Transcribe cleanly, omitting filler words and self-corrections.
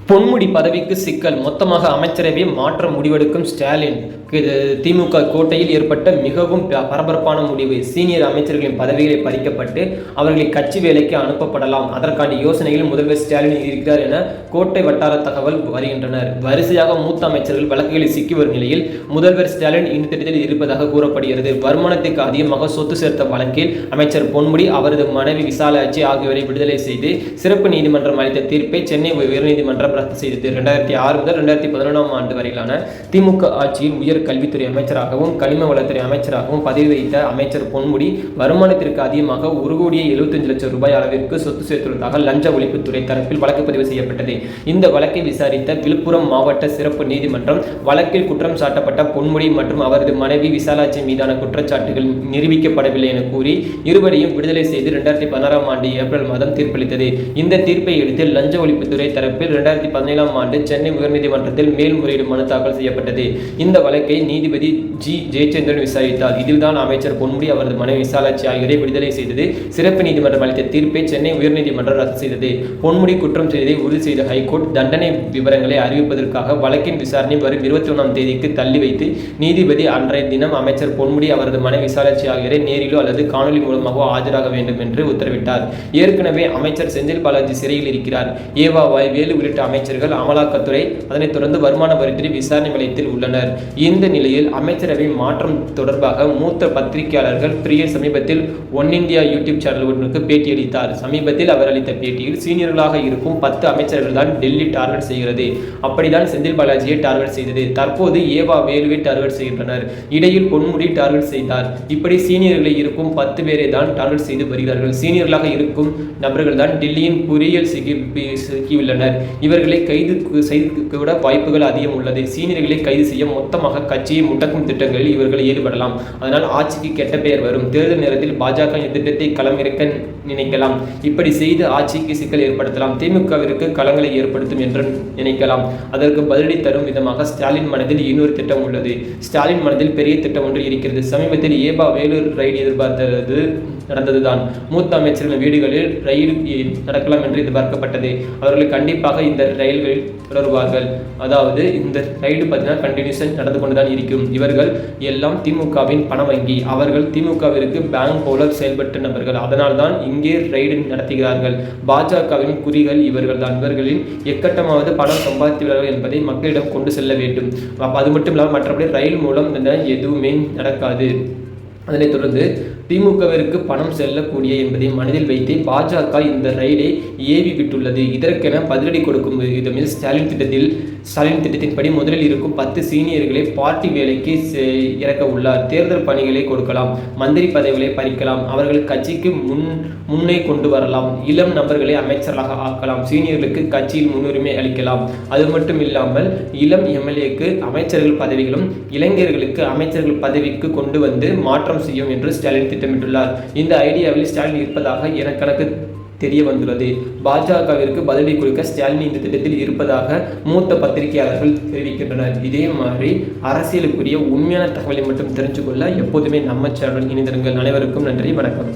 பொன்முடி பதவிக்கு சிக்கல் மொத்தமாக அமைச்சரவை மாற்ற முடிவெடுக்கும் ஸ்டாலின். திமுக கோட்டையில் ஏற்பட்ட மிகவும் பரபரப்பான முடிவு. சீனியர் அமைச்சர்களின் பதவிகளை பறிக்கப்பட்டு அவர்களை கட்சி வேலைக்கு அனுப்பப்படலாம். அதற்கான யோசனையில் முதல்வர் ஸ்டாலின் இருக்கிறார் என கோட்டை வட்டார தகவல் வருகின்றனர். வரிசையாக மூத்த அமைச்சர்கள் வழக்குகளில் சிக்கி வரும் நிலையில் முதல்வர் ஸ்டாலின் இந்த திட்டத்தில் இருப்பதாக கூறப்படுகிறது. வருமானத்துக்கு அதிகமாக சொத்து சேர்த்த வழக்கில் அமைச்சர் பொன்முடி, அவரது மனைவி விசாலாட்சி ஆகியோரை விடுதலை செய்து சிறப்பு நீதிமன்றம் அளித்த தீர்ப்பை சென்னை உயர்நீதிமன்றம் ரத்து செய்தது. 2006 முதல் 2011 ஆண்டு வரையிலான திமுக ஆட்சியில் உயர் கல்வித்துறை அமைச்சராகவும் கனிம வளத்துறை அமைச்சராகவும் பதவி வைத்த அமைச்சர் பொன்முடி வருமானத்திற்கு அதிகமாக 1,75,00,000 ரூபாய் அளவிற்கு சொத்து சேர்த்துள்ளதாக லஞ்ச ஒழிப்புத்துறை தரப்பில் வழக்கு பதிவு செய்யப்பட்டது. இந்த வழக்கை விசாரித்த விழுப்புரம் மாவட்ட சிறப்பு நீதிமன்றம் வழக்கில் குற்றம் சாட்டப்பட்ட பொன்முடி மற்றும் அவரது மனைவி விசாலாட்சி மீதான குற்றச்சாட்டுகள் நிரூபிக்கப்படவில்லை என கூறி இருவரையும் விடுதலை செய்து 2016 ஆண்டு ஏப்ரல் மாதம் தீர்ப்பளித்தது. இந்த தீர்ப்பை எடுத்து லஞ்ச ஒழிப்புத்துறை தரப்பில் 2017 ஆண்டு சென்னை உயர்நீதிமன்றத்தில் மேல்முறையீடு மனு தாக்கல் செய்யப்பட்டது. இந்த வழக்கை நீதிபதி ஜி ஜெயச்சந்திரன் விசாரித்தார். இதில்தான் அமைச்சர் பொன்முடி, அவரது மனைவி விசாலாட்சி ஆகியோரை விடுதலை செய்தது. சிறப்பு நீதிமன்றம் அளித்த தீர்ப்பை சென்னை உயர்நீதிமன்றம் ரத்து செய்தது. பொன்முடி குற்றம் செய்ததை உறுதி செய்த ஹைகோர்ட் தண்டனை விவரங்களை அறிவிப்பதற்காக வழக்கின் விசாரணை வரும் 21ஆம் தேதிக்கு தள்ளி வைத்து நீதிபதி அன்றைய தினம் அமைச்சர் பொன்முடி, அவரது மனைவி விசாலாட்சி ஆகியோரை நேரிலோ அல்லது காணொலி மூலமாக ஆஜராக வேண்டும் என்று உத்தரவிட்டார். ஏற்கனவே அமைச்சர் செந்தில் பாலாஜி சிறையில் இருக்கிறார். ஏவாவாய், வேலு உள்ளிட்ட அமைச்சர்கள் அமலாக்கத்துறை, அதனைத் தொடர்ந்து வருமான வரித்துறை விசாரணை வளையத்தில் உள்ளனர். இந்த நிலையில் அமைச்சரவை மாற்றம் தொடர்பாக மூத்த பத்திரிகையாளர்கள் பிரியர் சமீபத்தில் ஒன் இந்தியா யூடியூப் சேனல் ஒன்றுக்கு பேட்டியளித்தார். சமீபத்தில் அவர் அளித்த பேட்டியில் சீனியர்களாக இருக்கும் 10 அமைச்சர்கள் தான் டெல்லி டார்கெட் செய்கிறது, அப்படிதான் செந்தில் பாலாஜியை டார்கெட் செய்தது, தற்போது ஏவா வேலுவை டார்கெட் செய்கின்றனர், இடையில் பொன்முடி டார்கெட் செய்தார், இப்படி சீனியர்களை இருக்கும் 10 பேரை தான் டார்கெட் செய்து வருகிறார்கள். சீனியர்களாக இருக்கும் நபர்கள் தான் டெல்லியின் பொறியியல் சிக்கியுள்ளனர். இவர்களை கைது செய்து கூட வாய்ப்புகள் அதிகம் உள்ளது. சீனியர்களை கைது செய்ய மொத்தமாக கட்சியை முடக்கும் திட்டங்களில் இவர்கள் ஈடுபடலாம். அதனால் ஆட்சிக்கு கெட்ட பெயர் வரும். தேர்தல் நேரத்தில் பாஜக இந்த திட்டத்தை களமிறக்க நினைக்கலாம். இப்படி செய்து ஆட்சிக்கு சிக்கல் ஏற்படுத்தலாம். திமுகவிற்கு களங்களை ஏற்படுத்தும் என்று நினைக்கலாம். அதற்கு பதிலடி தரும் விதமாக ஸ்டாலின் மனதில் இன்னொரு திட்டம் உள்ளது. ஸ்டாலின் மனதில் பெரிய திட்டம் ஒன்று இருக்கிறது. சமீபத்தில் ஏபா வேலூர் ரைடு எதிர்பார்த்தது நடந்ததுதான். மூத்த அமைச்சர்கள் வீடுகளில் ரயில் நடக்கலாம் என்று எதிர்பார்க்கப்பட்டது. அவர்கள் கண்டிப்பாக இந்த ரயில்களில் தொடருவார்கள். அதாவது இந்த ரைடு பார்த்தீங்கன்னா கண்டினியூஷன் நடந்து கொண்டுதான் இருக்கும். இவர்கள் எல்லாம் திமுகவின் பண வங்கி. அவர்கள் திமுகவிற்கு பேங்க் போல செயல்பட்ட நபர்கள். அதனால் தான் இங்கே ரைடு நடத்துகிறார்கள். பாஜகவின் குறிகள் இவர்கள் தான். இவர்களின் எக்கட்டமாவது பணம் சம்பாதித்துள்ளார்கள் என்பதை மக்களிடம் கொண்டு செல்ல வேண்டும். அது மட்டும் இல்லாமல் மற்றபடி ரயில் மூலம் எதுவுமே நடக்காது. அதனைத் தொடர்ந்து திமுகவிற்கு பணம் செல்லக்கூடிய என்பதை மனதில் வைத்து பாஜக இந்த ரைடை ஏவி விட்டுள்ளது. இதற்கென பதிலடி கொடுக்கும் விதமில் ஸ்டாலின் திட்டத்தின்படி முதலில் இருக்கும் 10 சீனியர்களை பார்ட்டி வேலைக்கு இறக்க உள்ளார். தேர்தல் பணிகளை கொடுக்கலாம், மந்திரி பதவிகளை பறிக்கலாம், அவர்கள் கட்சிக்கு முன்னே கொண்டு வரலாம், இளம் நபர்களை அமைச்சர்களாக ஆக்கலாம், சீனியர்களுக்கு கட்சியில் முன்னுரிமை அளிக்கலாம். அது மட்டும் இல்லாமல் இளம் எம்எல்ஏக்கு அமைச்சர்கள் பதவிகளும் இளைஞர்களுக்கு அமைச்சர்கள் பதவிக்கு கொண்டு வந்து மாற்றம் செய்யும் என்று ஸ்டாலின் திட்டமிட்டுள்ளார். இந்த ஐடியாவில் ஸ்டாலின் இருப்பதாக எனக்கு தெரிய வந்துள்ளது. பாஜகவிற்கு பதிலடி கொடுக்க ஸ்டாலின் இந்த திட்டத்தில் இருப்பதாக மூத்த பத்திரிகையாளர்கள் தெரிவிக்கின்றனர். இதே மாதிரி அரசியலுக்குரிய உண்மையான தகவலை மட்டும் தெரிஞ்சு கொள்ள எப்போதுமே நம்ம சேனல் இணைந்திருங்கள். அனைவருக்கும் நன்றி, வணக்கம்.